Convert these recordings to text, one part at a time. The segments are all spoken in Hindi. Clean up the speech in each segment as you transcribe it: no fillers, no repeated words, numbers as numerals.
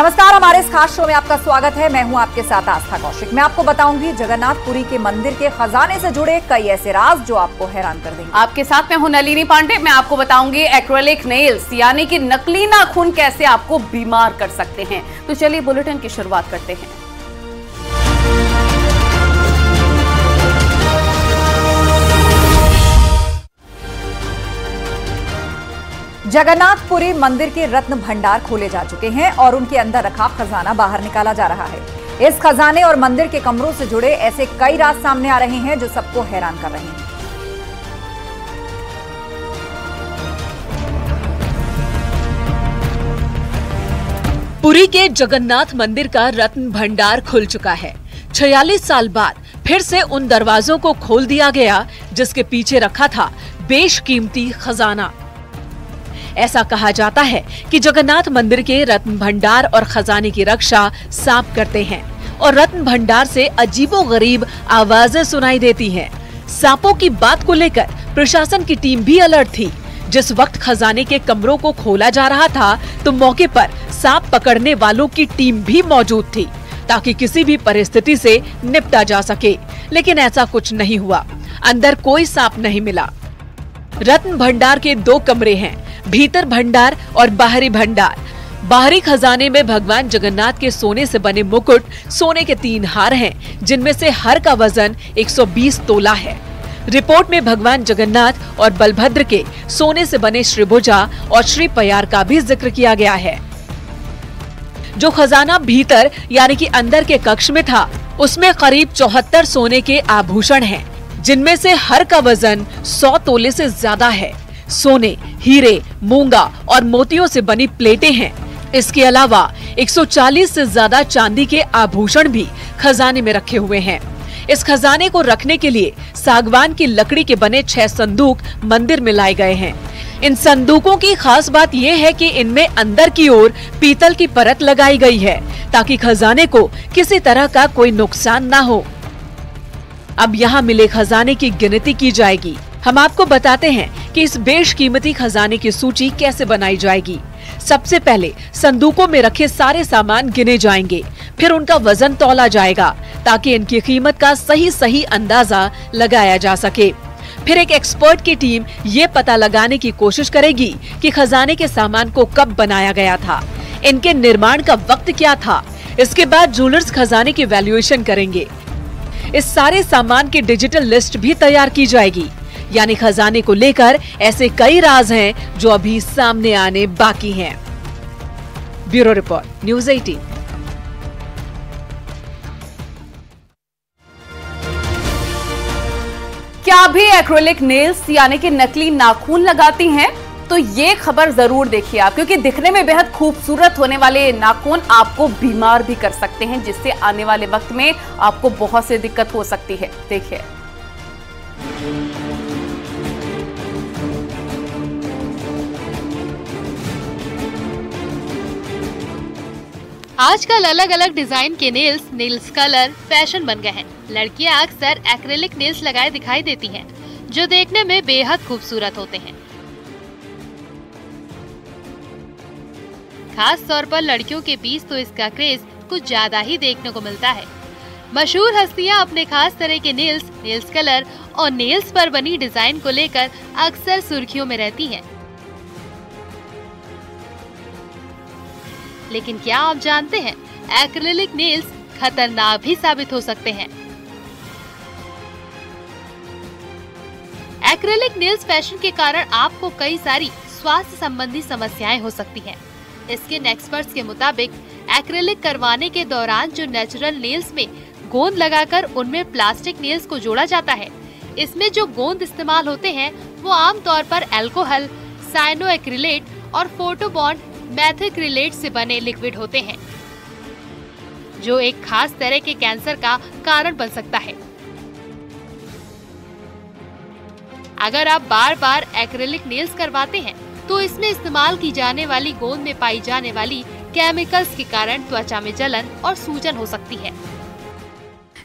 नमस्कार, हमारे इस खास शो में आपका स्वागत है। मैं हूं आपके साथ आस्था कौशिक। मैं आपको बताऊंगी जगन्नाथपुरी के मंदिर के खजाने से जुड़े कई ऐसे राज जो आपको हैरान कर देंगे। आपके साथ मैं हूं नलिनी पांडे। मैं आपको बताऊंगी एक्रेलिक नेल्स यानी कि नकली नाखून कैसे आपको बीमार कर सकते हैं। तो चलिए बुलेटिन की शुरुआत करते हैं। जगन्नाथपुरी मंदिर के रत्न भंडार खोले जा चुके हैं और उनके अंदर रखा खजाना बाहर निकाला जा रहा है। इस खजाने और मंदिर के कमरों से जुड़े ऐसे कई राज सामने आ रहे हैं जो सबको हैरान कर रहे हैं। पुरी के जगन्नाथ मंदिर का रत्न भंडार खुल चुका है। 46 साल बाद फिर से उन दरवाजों को खोल दिया गया जिसके पीछे रखा था बेशकीमती खजाना। ऐसा कहा जाता है कि जगन्नाथ मंदिर के रत्न भंडार और खजाने की रक्षा सांप करते हैं और रत्न भंडार से अजीबोगरीब आवाजें सुनाई देती हैं। सांपों की बात को लेकर प्रशासन की टीम भी अलर्ट थी। जिस वक्त खजाने के कमरों को खोला जा रहा था तो मौके पर सांप पकड़ने वालों की टीम भी मौजूद थी ताकि किसी भी परिस्थिति से निपटा जा सके, लेकिन ऐसा कुछ नहीं हुआ। अंदर कोई सांप नहीं मिला। रत्न भंडार के 2 कमरे हैं, भीतर भंडार और बाहरी भंडार। बाहरी खजाने में भगवान जगन्नाथ के सोने से बने मुकुट, सोने के 3 हार हैं, जिनमें से हर का वजन 120 तोला है। रिपोर्ट में भगवान जगन्नाथ और बलभद्र के सोने से बने श्रीभुजा और श्री पयार का भी जिक्र किया गया है। जो खजाना भीतर यानी कि अंदर के कक्ष में था, उसमें करीब 74 सोने के आभूषण हैं, जिनमें से हर का वजन 100 तोले से ज्यादा है। सोने, हीरे, मूंगा और मोतियों से बनी प्लेटें हैं। इसके अलावा 140 से ज्यादा चांदी के आभूषण भी खजाने में रखे हुए हैं। इस खजाने को रखने के लिए सागवान की लकड़ी के बने 6 संदूक मंदिर में लाए गए हैं। इन संदूकों की खास बात यह है कि इनमें अंदर की ओर पीतल की परत लगाई गई है ताकि खजाने को किसी तरह का कोई नुकसान न हो। अब यहाँ मिले खजाने की गिनती की जाएगी। हम आपको बताते हैं कि इस बेशकीमती खजाने की सूची कैसे बनाई जाएगी। सबसे पहले संदूकों में रखे सारे सामान गिने जाएंगे, फिर उनका वजन तौला जाएगा ताकि इनकी कीमत का सही अंदाजा लगाया जा सके। फिर एक एक्सपर्ट की टीम ये पता लगाने की कोशिश करेगी कि खजाने के सामान को कब बनाया गया था, इनके निर्माण का वक्त क्या था। इसके बाद ज्वेलर्स खजाने की वैल्यूएशन करेंगे। इस सारे सामान की डिजिटल लिस्ट भी तैयार की जाएगी। यानी खजाने को लेकर ऐसे कई राज हैं जो अभी सामने आने बाकी हैं। Bureau report, news 18। क्या अभी एक्रेलिक नेल्स यानी कि नकली नाखून लगाती हैं? तो ये खबर जरूर देखिए आप, क्योंकि दिखने में बेहद खूबसूरत होने वाले नाखून आपको बीमार भी कर सकते हैं, जिससे आने वाले वक्त में आपको बहुत सी दिक्कत हो सकती है। देखिए, आजकल अलग अलग डिजाइन के नेल्स कलर फैशन बन गए हैं। लड़कियां अक्सर एक्रेलिक नेल्स लगाए दिखाई देती हैं, जो देखने में बेहद खूबसूरत होते हैं। खास तौर पर लड़कियों के बीच तो इसका क्रेज कुछ ज्यादा ही देखने को मिलता है। मशहूर हस्तियां अपने खास तरह के नेल्स कलर और नेल्स पर बनी डिजाइन को लेकर अक्सर सुर्खियों में रहती हैं। लेकिन क्या आप जानते हैं, एक्रेलिक नेल्स खतरनाक भी साबित हो सकते हैं। एक्रेलिक नेल्स फैशन के कारण आपको कई सारी स्वास्थ्य संबंधी समस्याएं हो सकती हैं। स्किन एक्सपर्ट्स के मुताबिक एक्रेलिक करवाने के दौरान जो नेचुरल नेल्स में गोंद लगाकर उनमें प्लास्टिक नेल्स को जोड़ा जाता है, इसमें जो गोंद इस्तेमाल होते हैं वो आमतौर पर अल्कोहल, साइनोएक्रिलेट और फोटोबॉन्ड मैथिक्रिलेट से बने लिक्विड होते हैं, जो एक खास तरह के कैंसर का कारण बन सकता है। अगर आप बार बार एक्रेलिक नेल्स करवाते हैं तो इसमें इस्तेमाल की जाने वाली गोंद में पाई जाने वाली केमिकल्स के कारण त्वचा में जलन और सूजन हो सकती है।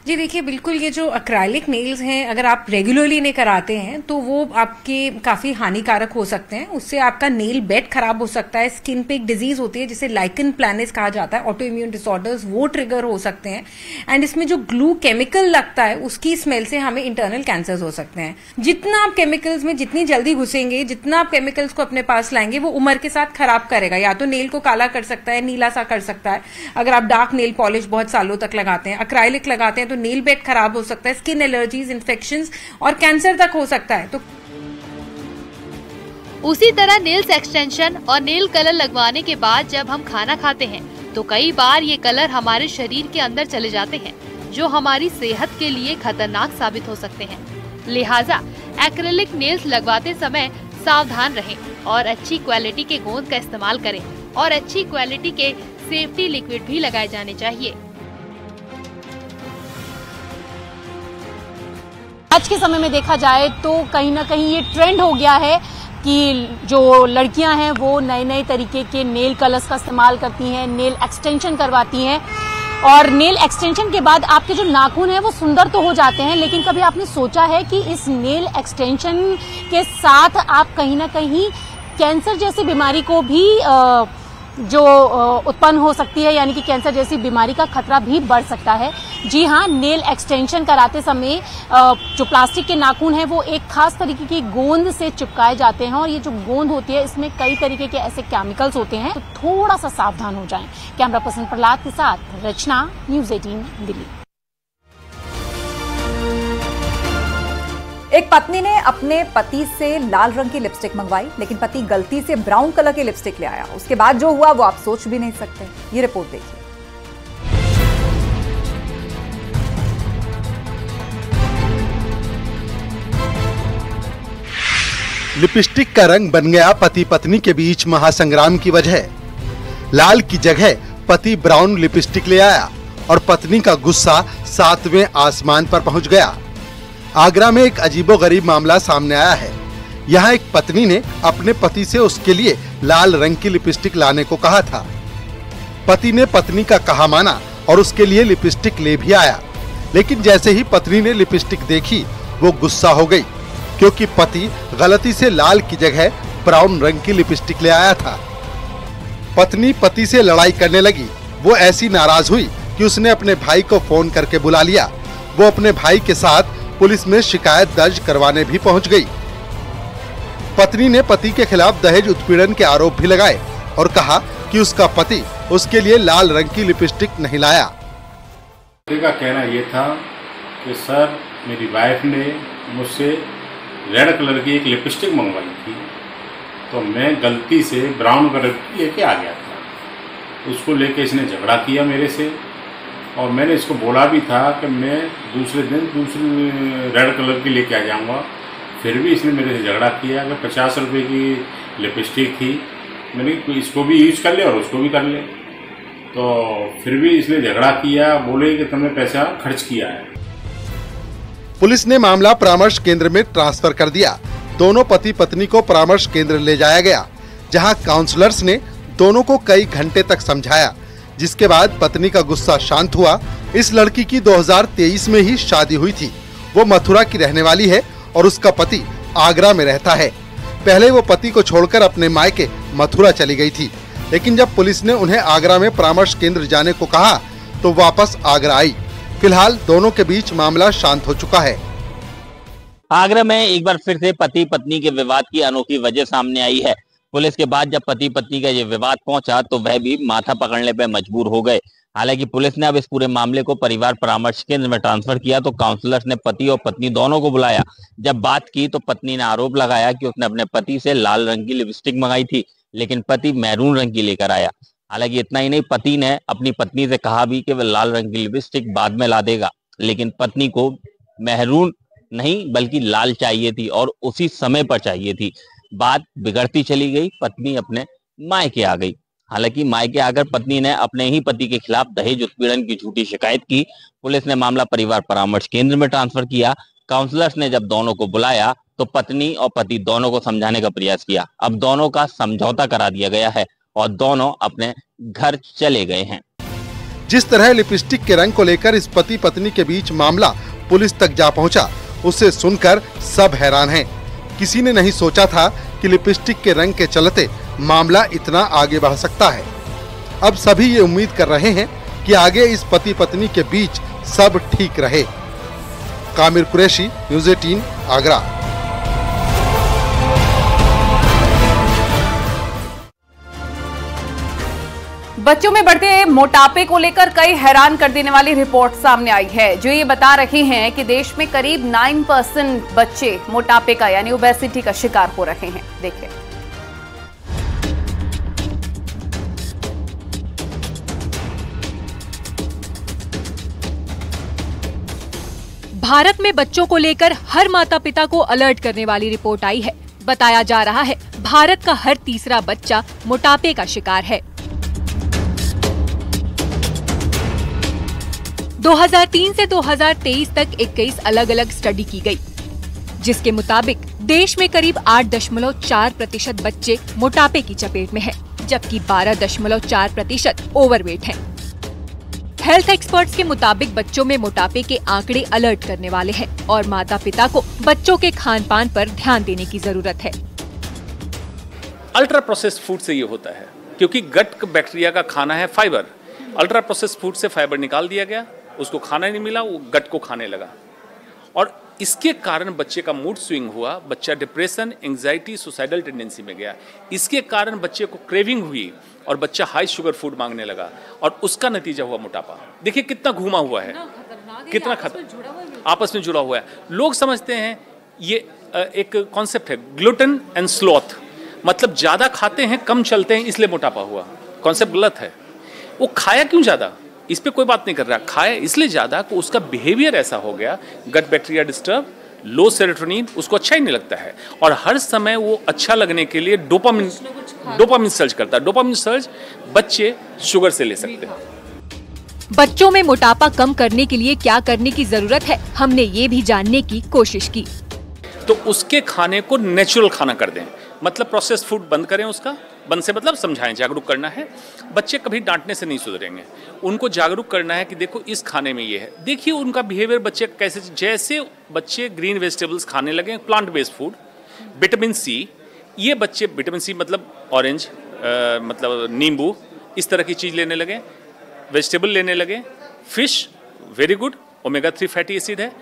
जी देखिए, बिल्कुल ये जो एक्राइलिक नेल्स हैं, अगर आप रेगुलरली नहीं कराते हैं तो वो आपके काफी हानिकारक हो सकते हैं। उससे आपका नेल बेड खराब हो सकता है, स्किन पे एक डिजीज होती है जिसे लाइकन प्लैनिस कहा जाता है, ऑटो इम्यून डिसऑर्डर्स, वो ट्रिगर हो सकते हैं। एंड इसमें जो ग्लू केमिकल लगता है उसकी स्मेल से हमें इंटरनल कैंसर्स हो सकते हैं। जितना आप केमिकल्स में जितनी जल्दी घुसेंगे, जितना आप केमिकल्स को अपने पास लाएंगे, वो उम्र के साथ खराब करेगा। या तो नेल को काला कर सकता है, नीला सा कर सकता है। अगर आप डार्क नेल पॉलिश बहुत सालों तक लगाते हैं, एक्राइलिक लगाते हैं, तो नेल बेड खराब हो सकता है, स्किन एलर्जीज, इन्फेक्शंस और कैंसर तक हो सकता है। तो उसी तरह नेल्स एक्सटेंशन और नेल कलर लगवाने के बाद जब हम खाना खाते हैं तो कई बार ये कलर हमारे शरीर के अंदर चले जाते हैं, जो हमारी सेहत के लिए खतरनाक साबित हो सकते हैं। लिहाजा एक्रिलिक नेल्स लगवाते समय सावधान रहें और अच्छी क्वालिटी के गोंद का इस्तेमाल करें और अच्छी क्वालिटी के सेफ्टी लिक्विड भी लगाए जाने चाहिए। आज के समय में देखा जाए तो कहीं ना कहीं ये ट्रेंड हो गया है कि जो लड़कियां हैं वो नए नए तरीके के नेल कलर्स का इस्तेमाल करती हैं, नेल एक्सटेंशन करवाती हैं। और नेल एक्सटेंशन के बाद आपके जो नाखून हैं वो सुंदर तो हो जाते हैं, लेकिन कभी आपने सोचा है कि इस नेल एक्सटेंशन के साथ आप कहीं ना कहीं कैंसर जैसी बीमारी को भी जो उत्पन्न हो सकती है, यानी कि कैंसर जैसी बीमारी का खतरा भी बढ़ सकता है। जी हाँ, नेल एक्सटेंशन कराते समय जो प्लास्टिक के नाखून हैं वो एक खास तरीके की गोंद से चिपकाए जाते हैं और ये जो गोंद होती है इसमें कई तरीके के ऐसे केमिकल्स होते हैं, तो थोड़ा सा सावधान हो जाएं। कैमरा पर्सन प्रहलाद के साथ रचना, न्यूज़ 18 दिल्ली। एक पत्नी ने अपने पति से लाल रंग की लिपस्टिक मंगवाई, लेकिन पति गलती से ब्राउन कलर की लिपस्टिक ले आया। उसके बाद जो हुआ वो आप सोच भी नहीं सकते। ये रिपोर्ट देखिए। लिपस्टिक का रंग बन गया पति पत्नी के बीच महासंग्राम की वजह। लाल की जगह पति ब्राउन लिपस्टिक ले आया और पत्नी का गुस्सा 7वें आसमान पर पहुंच गया। आगरा में एक अजीबोगरीब मामला सामने आया है। यहाँ एक पत्नी ने अपने पति से उसके लिए लाल रंग की लिपस्टिक लाने को कहा था। पति ने पत्नी का कहा माना और उसके लिए लिपस्टिक ले भी आया, लेकिन जैसे ही पत्नी ने लिपस्टिक देखी वो गुस्सा हो गई, क्योंकि पति गलती से लाल की जगह ब्राउन रंग की लिपस्टिक ले आया था। पत्नी पति से लड़ाई करने लगी। वो ऐसी नाराज हुई कि उसने अपने भाई को फोन करके बुला लिया। वो अपने भाई के साथ पुलिस में शिकायत दर्ज करवाने भी पहुंच गई। पत्नी ने पति के खिलाफ दहेज उत्पीड़न के आरोप भी लगाए और कहा कि उसका पति उसके लिए लाल रंग की लिपस्टिक नहीं लाया। पति का कहना ये था कि सर, मेरी वाइफ ने मुझसे रेड कलर की एक लिपस्टिक मंगवाई थी, तो मैं गलती से ब्राउन कलर की लेके आ गया था। उसको लेके इसने झगड़ा किया मेरे से और मैंने इसको बोला भी था कि मैं दूसरे दिन दूसरी रेड कलर की लेके आ जाऊंगा। फिर भी इसने मेरे से झगड़ा किया कि 50 रुपये की लिपस्टिक थी, मैंने इसको भी यूज कर ले और उसको भी कर ले। तो फिर भी इसने झगड़ा किया, बोले कि तुमने पैसा खर्च किया है। पुलिस ने मामला परामर्श केंद्र में ट्रांसफर कर दिया। दोनों पति पत्नी को परामर्श केंद्र ले जाया गया, जहां काउंसलर्स ने दोनों को कई घंटे तक समझाया, जिसके बाद पत्नी का गुस्सा शांत हुआ। इस लड़की की 2023 में ही शादी हुई थी। वो मथुरा की रहने वाली है और उसका पति आगरा में रहता है। पहले वो पति को छोड़कर अपने मायके मथुरा चली गई थी, लेकिन जब पुलिस ने उन्हें आगरा में परामर्श केंद्र जाने को कहा तो वापस आगरा आई। फिलहाल दोनों के बीच मामला शांत हो चुका है। आगरा में एक बार फिर से पति पत्नी के विवाद की अनोखी वजह सामने आई है। पुलिस के बाद जब पति पत्नी का ये विवाद पहुंचा तो वह भी माथा पकड़ने पर मजबूर हो गए। हालांकि पुलिस ने अब इस पूरे मामले को परिवार परामर्श केंद्र में ट्रांसफर किया तो काउंसलर्स ने पति और पत्नी दोनों को बुलाया। जब बात की तो पत्नी ने आरोप लगाया कि उसने अपने पति से लाल रंग की लिपस्टिक मंगाई थी, लेकिन पति मैरून रंग की लेकर आया। हालांकि इतना ही नहीं, पति ने अपनी पत्नी से कहा भी कि वह लाल रंग की लिपस्टिक बाद में ला देगा, लेकिन पत्नी को मैरून नहीं बल्कि लाल चाहिए थी और उसी समय पर चाहिए थी। बात बिगड़ती चली गई, पत्नी अपने मायके आ गई। हालांकि मायके आकर पत्नी ने अपने ही पति के खिलाफ दहेज उत्पीड़न की झूठी शिकायत की। पुलिस ने मामला परिवार परामर्श केंद्र में ट्रांसफर किया। काउंसलर्स ने जब दोनों को बुलाया तो पत्नी और पति दोनों को समझाने का प्रयास किया। अब दोनों का समझौता करा दिया गया है और दोनों अपने घर चले गए हैं। जिस तरह लिपस्टिक के रंग को लेकर इस पति पत्नी के बीच मामला पुलिस तक जा पहुंचा, उसे सुनकर सब हैरान हैं। किसी ने नहीं सोचा था कि लिपस्टिक के रंग के चलते मामला इतना आगे बढ़ सकता है। अब सभी ये उम्मीद कर रहे हैं कि आगे इस पति पत्नी के बीच सब ठीक रहे। कामिर कुरैशी, न्यूज़ 18, आगरा। बच्चों में बढ़ते मोटापे को लेकर कई हैरान कर देने वाली रिपोर्ट सामने आई है, जो ये बता रही हैं कि देश में करीब 9% बच्चे मोटापे का यानी ओबेसिटी का शिकार हो रहे हैं। देखिए, भारत में बच्चों को लेकर हर माता पिता को अलर्ट करने वाली रिपोर्ट आई है। बताया जा रहा है भारत का हर तीसरा बच्चा मोटापे का शिकार है। 2003 से 2023 तक 21 अलग अलग स्टडी की गई, जिसके मुताबिक देश में करीब 8.4% बच्चे मोटापे की चपेट में हैं, जबकि 12.4% ओवरवेट हैं। हेल्थ एक्सपर्ट्स के मुताबिक बच्चों में मोटापे के आंकड़े अलर्ट करने वाले हैं और माता पिता को बच्चों के खान पान पर ध्यान देने की जरूरत है। अल्ट्रा प्रोसेस्ड फूड से ये होता है क्योंकि गट बैक्टीरिया का खाना है फाइबर। अल्ट्रा प्रोसेस्ड फूड से फाइबर निकाल दिया गया, उसको खाना नहीं मिला, वो गट को खाने लगा और इसके कारण बच्चे का मूड स्विंग हुआ, बच्चा डिप्रेशन, एंजाइटी, सुसाइडल टेंडेंसी में गया। इसके कारण बच्चे को क्रेविंग हुई और बच्चा हाई शुगर फूड मांगने लगा और उसका नतीजा हुआ मोटापा। देखिए कितना घुमा हुआ है, कितना आपस में जुड़ा हुआ है। लोग समझते हैं ये एक कॉन्सेप्ट है ग्लूटेन एंड स्लॉथ, मतलब ज्यादा खाते हैं कम चलते हैं इसलिए मोटापा हुआ। कॉन्सेप्ट गलत है। वो खाया क्यों ज्यादा, इस पे कोई बात नहीं कर रहा। खाया इसलिए ज्यादा कि उसका बिहेवियर ऐसा हो गया, गट बैक्टीरिया डिस्टर्ब, लो सेरोटोनिन, उसको अच्छा ही नहीं लगता है और हर समय वो अच्छा लगने के लिए डोपामिन सर्ज करता है। डोपामिन सर्ज बच्चे शुगर से ले सकते हैं। बच्चों में मोटापा कम करने के लिए क्या करने की जरूरत है, हमने ये भी जानने की कोशिश की। तो उसके खाने को नेचुरल खाना कर दें, मतलब प्रोसेस्ड फूड बंद करें। उसका बंद से मतलब समझाएं, जागरूक करना है। बच्चे कभी डांटने से नहीं सुधरेंगे, उनको जागरूक करना है कि देखो इस खाने में ये है। देखिए उनका बिहेवियर बच्चे कैसे, जैसे बच्चे ग्रीन वेजिटेबल्स खाने लगे, plant based food, vitamin C, ये बच्चे विटामिन सी मतलब ऑरेंज, मतलब नींबू, इस तरह की चीज़ लेने लगे, वेजिटेबल लेने लगे, fish very good, omega 3 fatty acid है,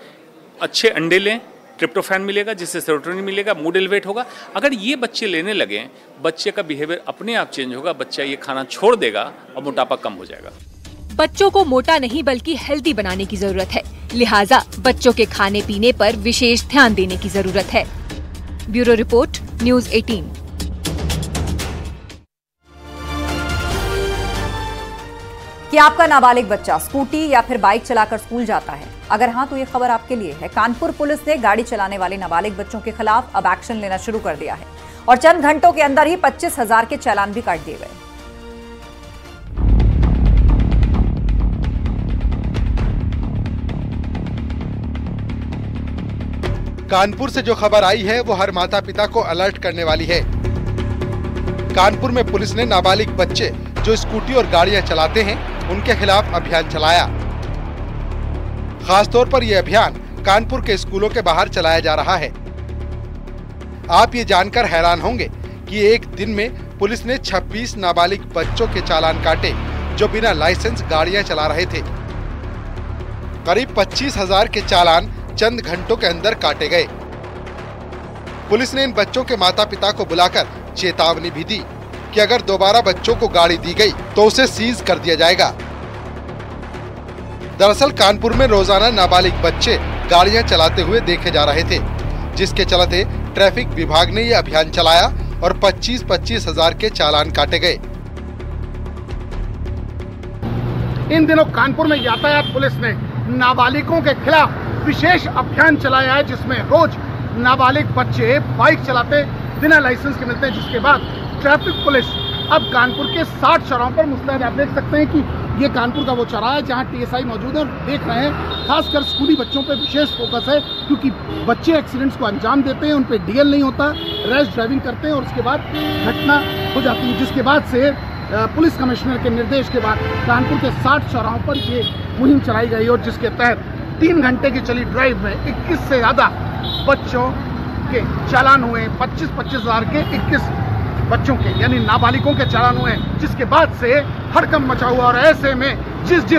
अच्छे अंडे लें, ट्रिप्टोफैन मिलेगा जिससे सेरोटोनिन मिलेगा, मूड एलिवेट होगा। अगर ये बच्चे लेने लगे, बच्चे का बिहेवियर अपने आप चेंज होगा, बच्चा ये खाना छोड़ देगा और मोटापा कम हो जाएगा। बच्चों को मोटा नहीं बल्कि हेल्दी बनाने की जरूरत है, लिहाजा बच्चों के खाने पीने पर विशेष ध्यान देने की जरूरत है। Bureau report, news 18। क्या आपका नाबालिग बच्चा स्कूटी या फिर बाइक चलाकर स्कूल जाता है? अगर हाँ तो ये खबर आपके लिए है। कानपुर पुलिस ने गाड़ी चलाने वाले नाबालिग बच्चों के खिलाफ अब एक्शन लेना शुरू कर दिया है और चंद घंटों के अंदर ही 25,000 के चालान भी काट दिए गए। कानपुर से जो खबर आई है वो हर माता पिता को अलर्ट करने वाली है। कानपुर में पुलिस ने नाबालिग बच्चे जो स्कूटी और गाड़ियां चलाते हैं उनके खिलाफ अभियान चलाया। खासतौर पर यह अभियान कानपुर के स्कूलों के बाहर चलाया जा रहा है। आप ये जानकर हैरान होंगे कि एक दिन में पुलिस ने 26 नाबालिग बच्चों के चालान काटे जो बिना लाइसेंस गाड़ियां चला रहे थे। करीब 25,000 के चालान चंद घंटों के अंदर काटे गए। पुलिस ने इन बच्चों के माता पिता को बुलाकर चेतावनी भी दी कि अगर दोबारा बच्चों को गाड़ी दी गई तो उसे सीज कर दिया जाएगा। दरअसल कानपुर में रोजाना नाबालिग बच्चे गाड़ियां चलाते हुए देखे जा रहे थे, जिसके चलते ट्रैफिक विभाग ने यह अभियान चलाया और 25,000 के चालान काटे गए। इन दिनों कानपुर में यातायात पुलिस ने नाबालिगों के खिलाफ विशेष अभियान चलाया है, जिसमें रोज नाबालिग बच्चे बाइक चलाते बिना लाइसेंस के मिलते हैं, जिसके बाद ट्रैफिक पुलिस अब कानपुर के 60 चौराहों पर मुस्तैद। आप देख सकते हैं कि ये कानपुर का वो चौराहा है जहाँ TSI मौजूद है और देख रहे हैं खासकर स्कूली बच्चों पे विशेष फोकस है, क्योंकि बच्चे एक्सीडेंट्स को अंजाम देते हैं, उन पे DL नहीं होता, रैश ड्राइविंग करते हैं और उसके बाद घटना हो जाती है, जिसके बाद से पुलिस कमिश्नर के निर्देश के बाद कानपुर के 60 चौराहों पर ये मुहिम चलाई गई और जिसके तहत 3 घंटे की चली ड्राइव में 21 से ज़्यादा बच्चों के चालान हुए। 25-25 हज़ार के 21 बच्चों के यानी नाबालिगों के चालान हुए, जिसके बाद से हड़कंप मचा हुआ। और ऐसे में जिस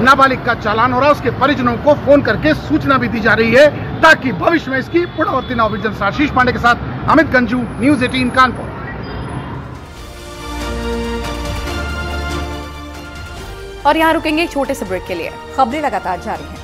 नाबालिग का चालान हो रहा है उसके परिजनों को फोन करके सूचना भी दी जा रही है ताकि भविष्य में इसकी पुनरावृत्ति न हो। विजन आशीष पांडे के साथ अमित गंजू, न्यूज़ 18 कानपुर। और यहाँ रुकेंगे एक छोटे से ब्रेक के लिए। खबरें लगातार जारी हैं।